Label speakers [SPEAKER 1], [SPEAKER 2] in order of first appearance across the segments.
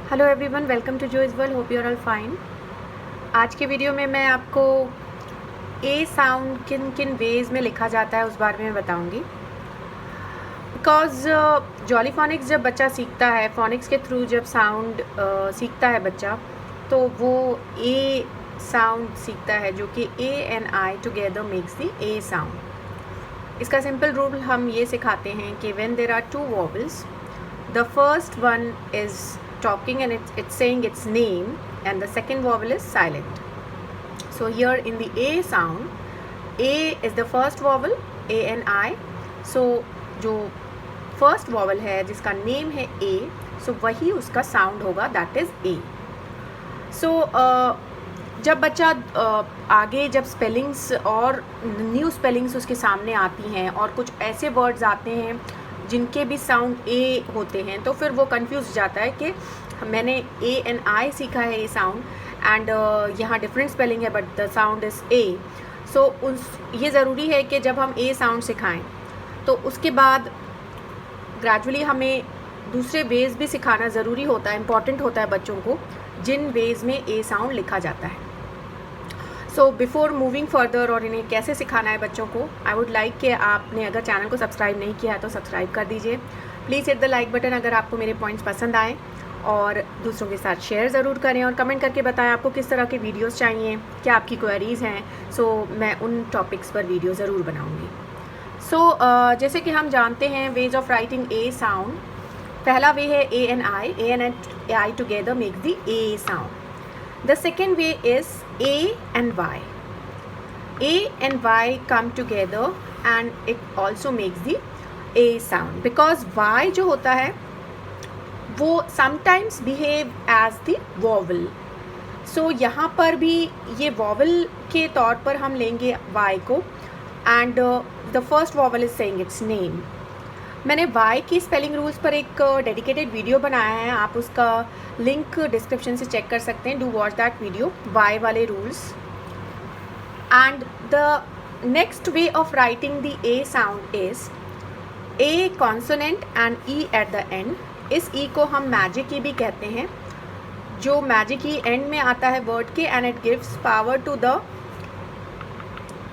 [SPEAKER 1] Hello everyone, welcome to Joy's world. Hope you are all fine. आज के video में मैं आपको ए साउंड किन किन वेज़ में लिखा जाता है उस बारे में बताऊंगी। बिकॉज जॉली फोनिक्स जब बच्चा सीखता है, फोनिक्स के थ्रू जब साउंड सीखता है बच्चा, तो वो ए साउंड सीखता है जो कि A and I together makes the A sound. इसका सिंपल रूल हम ये सिखाते हैं कि when there are two vowels, the first one is talking and it's saying its name, and the second vowel is silent. So here in the A sound, A is the first vowel, A and I. So जो first vowel है जिसका name है A, so वही उसका sound होगा, that is A. So जब बच्चा आगे जब स्पेलिंग्स और न्यू स्पेलिंग्स उसके सामने आती हैं और कुछ ऐसे वर्ड्स आते हैं जिनके भी साउंड ए होते हैं, तो फिर वो कंफ्यूज जाता है कि मैंने ए एंड आई सीखा है ए साउंड, एंड यहाँ डिफरेंट स्पेलिंग है but the sound is A. So ये ज़रूरी है कि जब हम ए साउंड सिखाएं तो उसके बाद ग्रेजुअली हमें दूसरे वेज़ भी सिखाना ज़रूरी होता है, इम्पॉर्टेंट होता है बच्चों को, जिन वेज़ में ए साउंड लिखा जाता है। सो बिफोर मूविंग फर्दर और इन्हें कैसे सिखाना है बच्चों को, आई वुड लाइक कि आपने अगर चैनल को सब्सक्राइब नहीं किया है तो सब्सक्राइब कर दीजिए। Please hit the like button अगर आपको मेरे पॉइंट्स पसंद आए, और दूसरों के साथ शेयर ज़रूर करें और कमेंट करके बताएं आपको किस तरह के वीडियोस चाहिए, क्या आपकी क्वेरीज़ हैं। सो मैं उन टॉपिक्स पर वीडियो ज़रूर बनाऊँगी। सो जैसे कि हम जानते हैं veg of writing a sound, पहला वे है ए and I together make the A sound. The second way is A and Y. A and Y come together and it also makes the A sound, because Y जो होता है वो sometimes behave as the vowel. So यहाँ पर भी ये vowel के तौर पर हम लेंगे Y को, and the first vowel is saying its name. मैंने Y की स्पेलिंग रूल्स पर एक डेडिकेटेड वीडियो बनाया है, आप उसका लिंक डिस्क्रिप्शन से चेक कर सकते हैं। Do watch that video, Y वाले rules. And the next way of writing the A sound is a consonant and E at the and. इस ई को हम मैजिक ई भी कहते हैं, जो मैजिक ई एंड में आता है वर्ड के, and it gives power to the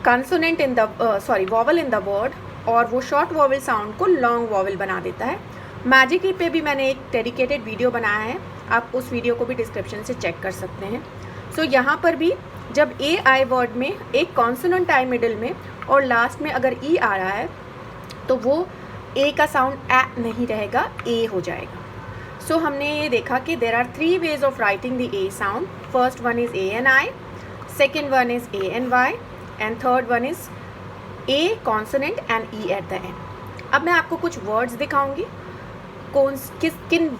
[SPEAKER 1] consonant in the vowel in the word, और वो शॉर्ट वॉवल साउंड को लॉन्ग वॉवल बना देता है। मैजिक ई पे भी मैंने एक डेडिकेटेड वीडियो बनाया है, आप उस वीडियो को भी डिस्क्रिप्शन से चेक कर सकते हैं। सो यहाँ पर भी जब ए आई वर्ड में एक कॉन्सोनेंट आई मिडिल में और लास्ट में अगर ई आ रहा है, तो वो ए का साउंड ए नहीं रहेगा, ए हो जाएगा। सो हमने ये देखा कि there are three ways of writing the A sound. First one is A and I, second one is A and Y, and third one is A consonant and E at the end. अब मैं आपको कुछ words दिखाऊंगी, किन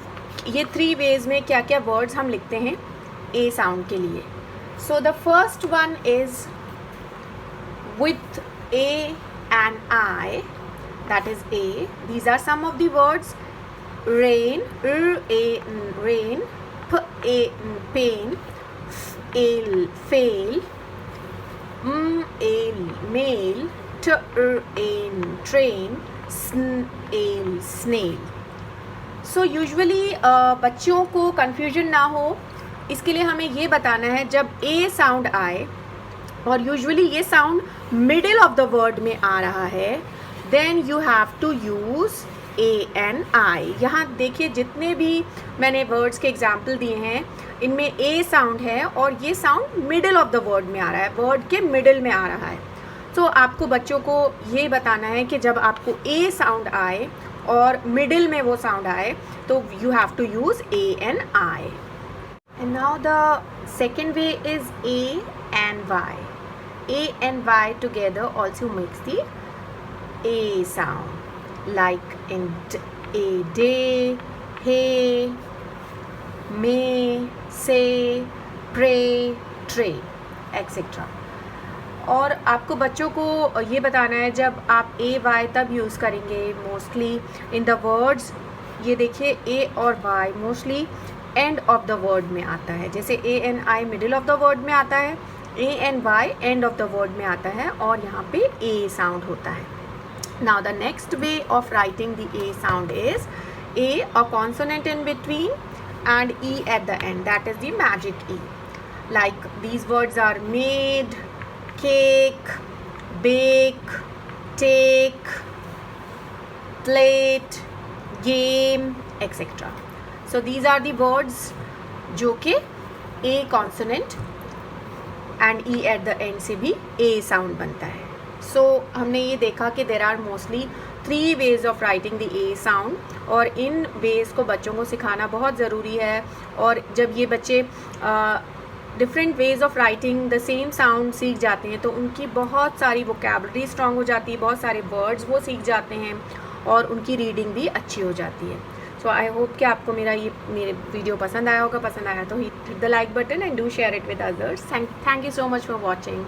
[SPEAKER 1] ये three ways में क्या क्या वर्ड्स हम लिखते हैं ए साउंड के लिए। So the first one is with A and I, that is A. These are some of the words: rain, rain, pain, ail fail, ail mail, train, snail. So usually बच्चों को confusion ना हो, इसके लिए हमें ये बताना है जब ए साउंड आए और यूजुअली ये sound middle of the word में आ रहा है, then you have to use A and I. यहाँ देखिए जितने भी मैंने वर्ड्स के एग्जाम्पल दिए हैं, इनमें ए साउंड है और ये sound middle of the word में आ रहा है, वर्ड के मिडिल में आ रहा है। तो आपको बच्चों को ये बताना है कि जब आपको ए साउंड आए और मिडिल में वो साउंड आए, तो you have to use A and I. And now the second way is A and Y. A and Y together also makes the A sound, like in a day, hey, may, say, pray, tray, etcetera. और आपको बच्चों को ये बताना है जब आप A Y तब यूज़ करेंगे मोस्टली इन द वर्ड्स। ये देखिए ए और Y mostly end of the word में आता है, जैसे A and I middle of the word में आता है, A and Y end of the word में आता है, और यहाँ पे ए साउंड होता है। Now the next way of writing the A sound is A, a consonant in between, and E at the end. That is the magic E. Like these words are made, cake, bake, take, plate, game, etc. So these are the words जो कि A consonant and E at the end से भी A sound बनता है. So हमने ये देखा कि there are mostly 3 ways of writing the A sound, और इन ways को बच्चों को सिखाना बहुत ज़रूरी है. और जब ये बच्चे different ways of writing the same sound सीख जाते हैं तो उनकी बहुत सारी वोकेबलरी स्ट्रॉन्ग हो जाती है, बहुत सारे वर्ड्स वो सीख जाते हैं और उनकी रीडिंग भी अच्छी हो जाती है. सो आई होप कि आपको मेरे वीडियो पसंद आया होगा. पसंद आया तो hit the like button and do share it with others. Thank you so much for watching.